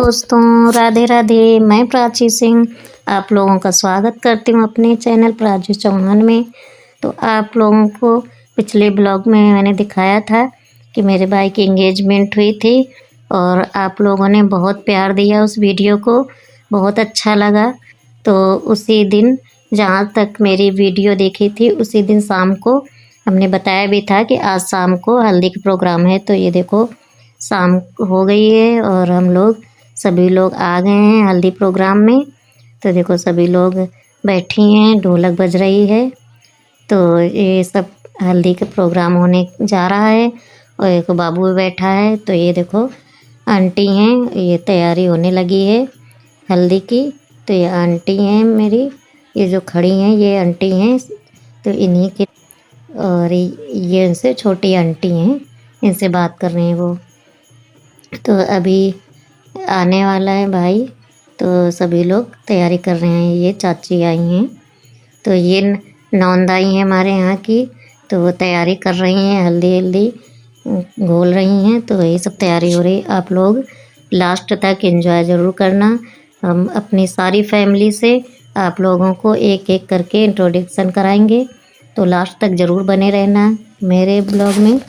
दोस्तों, राधे राधे। मैं प्राची सिंह आप लोगों का स्वागत करती हूँ अपने चैनल प्राजू चौहान में। तो आप लोगों को पिछले ब्लॉग में मैंने दिखाया था कि मेरे भाई की एंगेजमेंट हुई थी और आप लोगों ने बहुत प्यार दिया उस वीडियो को, बहुत अच्छा लगा। तो उसी दिन जहाँ तक मेरी वीडियो देखी थी उसी दिन शाम को हमने बताया भी था कि आज शाम को हल्दी का प्रोग्राम है। तो ये देखो शाम हो गई है और हम लोग सभी लोग आ गए हैं हल्दी प्रोग्राम में। तो देखो सभी लोग बैठी हैं, ढोलक बज रही है। तो ये सब हल्दी का प्रोग्राम होने जा रहा है और एक बाबू भी बैठा है। तो ये देखो आंटी हैं, ये तैयारी होने लगी है हल्दी की। तो ये आंटी हैं मेरी, ये जो खड़ी हैं ये आंटी हैं। तो इन्हीं के और ये इनसे छोटी आंटी हैं, इनसे बात कर रहे हैं वो। तो अभी आने वाला है भाई, तो सभी लोग तैयारी कर रहे हैं। ये चाची आई हैं, तो ये नौंद आई हैं हमारे यहाँ की। तो वो तैयारी कर रही हैं, हल्दी घोल रही हैं। तो यही सब तैयारी हो रही। आप लोग लास्ट तक एंजॉय ज़रूर करना। हम अपनी सारी फैमिली से आप लोगों को एक एक करके इंट्रोडक्शन कराएंगे, तो लास्ट तक ज़रूर बने रहना मेरे ब्लॉग में।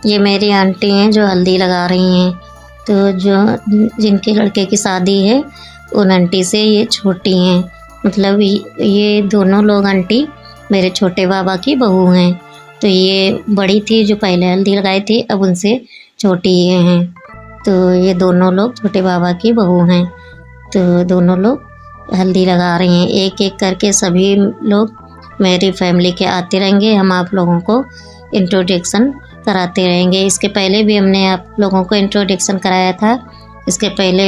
ये मेरी आंटी हैं जो हल्दी लगा रही हैं। तो जो जिनके लड़के की शादी है उन आंटी से ये छोटी हैं, मतलब ये दोनों लोग आंटी मेरे छोटे बाबा की बहू हैं। तो ये बड़ी थी जो पहले हल्दी लगाई थी, अब उनसे छोटी ये हैं। तो ये दोनों लोग छोटे बाबा की बहू हैं। तो दोनों लोग हल्दी लगा रही हैं। एक एक करके सभी लोग मेरी फैमिली के आते रहेंगे, हम आप लोगों को इंट्रोडक्शन कराते रहेंगे। इसके पहले भी हमने आप लोगों को इंट्रोडक्शन कराया था। इसके पहले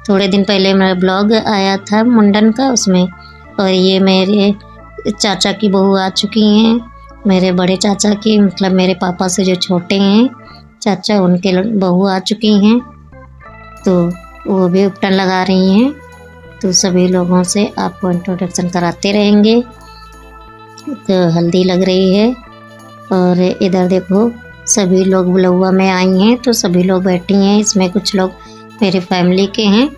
थोड़े दिन पहले मेरा ब्लॉग आया था मुंडन का, उसमें। और ये मेरे चाचा की बहू आ चुकी हैं, मेरे बड़े चाचा की, मतलब मेरे पापा से जो छोटे हैं चाचा, उनके बहू आ चुकी हैं। तो वो भी उपटन लगा रही हैं। तो सभी लोगों से आपको इंट्रोडक्शन कराते रहेंगे। तो हल्दी लग रही है और इधर देखो सभी लोग बुलौआ में आई हैं, तो सभी लोग बैठी हैं। इसमें कुछ लोग मेरी फैमिली के हैं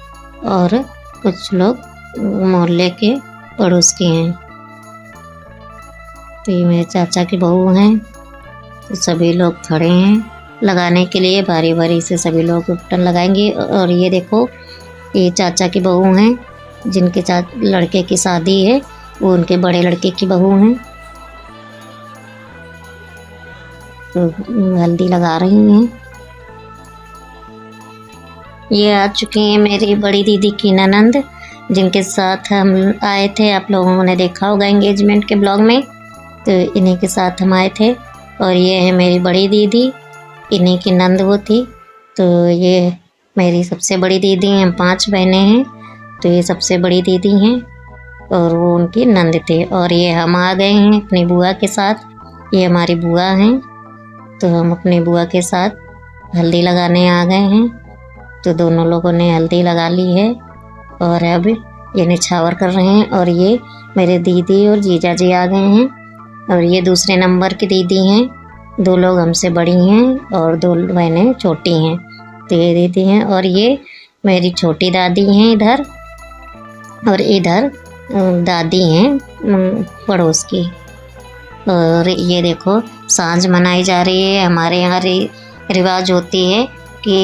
और कुछ लोग मोहल्ले के पड़ोस के हैं। तो ये मेरे चाचा की बहू हैं। तो सभी लोग खड़े हैं लगाने के लिए, बारी बारी से सभी लोग उपटन लगाएंगे। और ये देखो ये चाचा की बहू हैं, जिनके लड़के की शादी है, वो उनके बड़े लड़के की बहू हैं। तो हल्दी लगा रही हैं। ये आ चुकी हैं मेरी बड़ी दीदी की ननंद, जिनके साथ हम आए थे। आप लोगों ने देखा होगा एंगेजमेंट के ब्लॉग में। तो इन्हीं के साथ हम आए थे। और ये है मेरी बड़ी दीदी, इन्हीं की नंद वो थी। तो ये मेरी सबसे बड़ी दीदी हैं, हम 5 बहनें हैं। तो ये सबसे बड़ी दीदी हैं और वो उनकी नंद थे। और ये हम आ गए हैं अपनी बुआ के साथ, ये हमारी बुआ हैं। तो हम अपनी बुआ के साथ हल्दी लगाने आ गए हैं। तो दोनों लोगों ने हल्दी लगा ली है और अब ये निछावर कर रहे हैं। और ये मेरे दीदी और जीजा जी आ गए हैं। और ये दूसरे नंबर की दीदी हैं, 2 लोग हमसे बड़ी हैं और 2 बहनें छोटी हैं। तो ये दीदी हैं। और ये मेरी छोटी दादी हैं इधर, और इधर दादी हैं पड़ोस की। और ये देखो सांझ मनाई जा रही है। हमारे यहाँ रिवाज होती है कि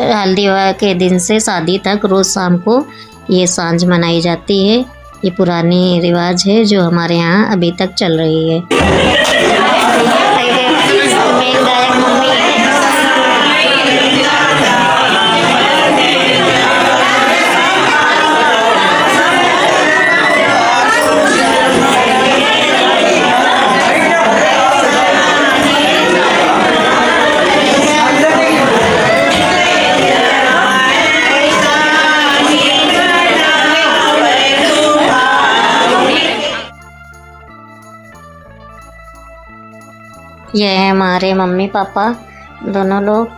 हल्दी के दिन से शादी तक रोज़ शाम को ये सांझ मनाई जाती है। ये पुरानी रिवाज है जो हमारे यहाँ अभी तक चल रही है। ये है हमारे मम्मी पापा दोनों लोग।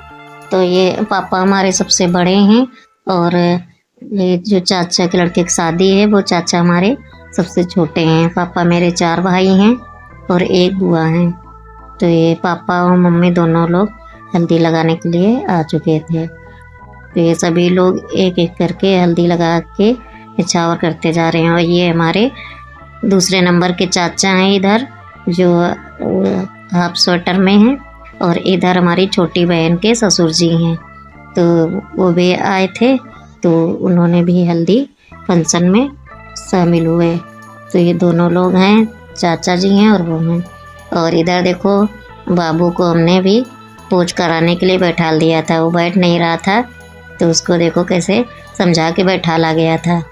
तो ये पापा हमारे सबसे बड़े हैं, और ये जो चाचा के लड़के की शादी है वो चाचा हमारे सबसे छोटे हैं। पापा मेरे 4 भाई हैं और 1 बुआ हैं। तो ये पापा और मम्मी दोनों लोग हल्दी लगाने के लिए आ चुके थे। तो ये सभी लोग एक एक करके हल्दी लगा के निछावर करते जा रहे हैं। और ये हमारे दूसरे नंबर के चाचा हैं इधर, जो हाफ स्वेटर में हैं, और इधर हमारी छोटी बहन के ससुर जी हैं। तो वो भी आए थे, तो उन्होंने भी हल्दी फंक्शन में शामिल हुए। तो ये दोनों लोग हैं, चाचा जी हैं और वो हैं। और इधर देखो बाबू को हमने भी पोज कराने के लिए बैठा दिया था। वो बैठ नहीं रहा था, तो उसको देखो कैसे समझा के बैठाला गया था।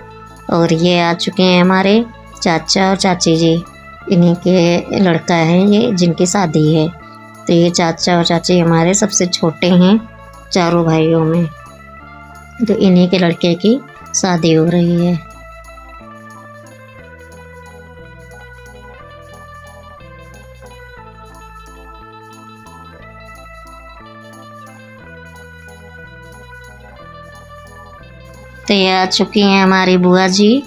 और ये आ चुके हैं हमारे चाचा और चाची जी, इन्हीं के लड़का है ये जिनकी शादी है। तो ये चाचा और चाची हमारे सबसे छोटे हैं चारों भाइयों में। तो इन्हीं के लड़के की शादी हो रही है। तो ये आ चुकी हैं हमारी बुआ जी।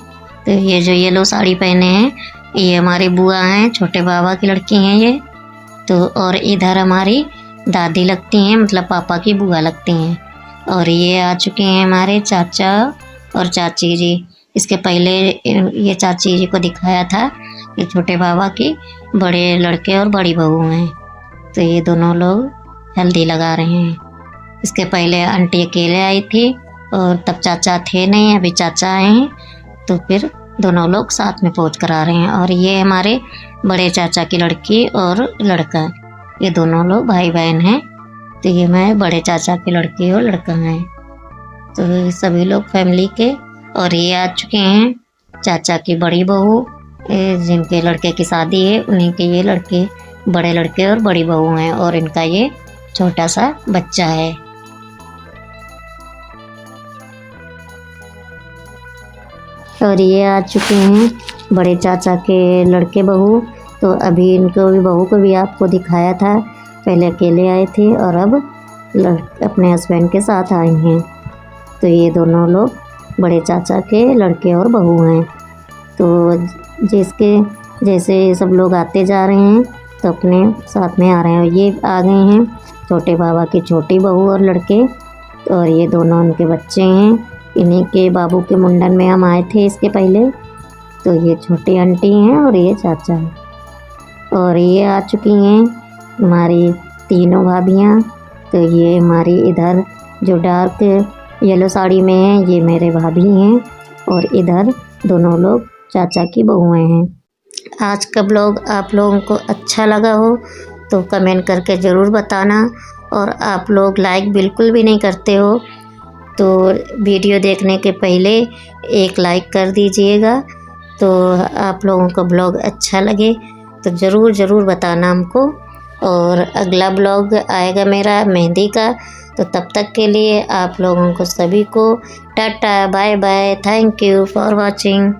तो ये जो येलो साड़ी पहने हैं ये हमारी बुआ हैं, छोटे बाबा की लड़की हैं ये। तो और इधर हमारी दादी लगती हैं, मतलब पापा की बुआ लगती हैं। और ये आ चुके हैं हमारे चाचा और चाची जी। इसके पहले ये चाची जी को दिखाया था, ये छोटे बाबा की बड़े लड़के और बड़ी बहू हैं। तो ये दोनों लोग हल्दी लगा रहे हैं। इसके पहले आंटी अकेले आई थी, और तब चाचा थे नहीं, अभी चाचा आए हैं। तो फिर दोनों लोग साथ में पोज करा रहे हैं। और ये हमारे बड़े चाचा की लड़की और लड़का, ये दोनों लोग भाई बहन हैं। तो ये मैं बड़े चाचा की लड़की और लड़का हैं। तो ये सभी लोग फैमिली के। और ये आ चुके हैं चाचा की बड़ी बहू, जिनके लड़के की शादी है, उन्हीं के ये लड़के, बड़े लड़के और बड़ी बहू हैं। और इनका ये छोटा सा बच्चा है। और ये आ चुके हैं बड़े चाचा के लड़के बहू। तो अभी इनको भी, बहू को भी आपको दिखाया था, पहले अकेले आए थे और अब अपने हस्बैंड के साथ आए हैं। तो ये दोनों लोग बड़े चाचा के लड़के और बहू हैं। तो जैसे सब लोग आते जा रहे हैं तो अपने साथ में आ रहे हैं। ये आ गए हैं छोटे बाबा की छोटी बहू और लड़के, और ये दोनों उनके बच्चे हैं। इन्हीं के बाबू के मुंडन में हम आए थे इसके पहले। तो ये छोटी आंटी हैं और ये चाचा हैं। और ये आ चुकी हैं हमारी तीनों भाभियाँ। तो ये हमारी इधर जो डार्क येलो साड़ी में है ये मेरे भाभी हैं, और इधर दोनों लोग चाचा की बहुएँ हैं। आज का ब्लॉग आप लोगों को अच्छा लगा हो तो कमेंट करके ज़रूर बताना। और आप लोग लाइक बिल्कुल भी नहीं करते हो, तो वीडियो देखने के पहले एक लाइक कर दीजिएगा। तो आप लोगों को ब्लॉग अच्छा लगे तो ज़रूर बताना हमको। और अगला ब्लॉग आएगा मेरा मेहंदी का। तो तब तक के लिए आप लोगों को सभी को tata bye bye, thank you for watching.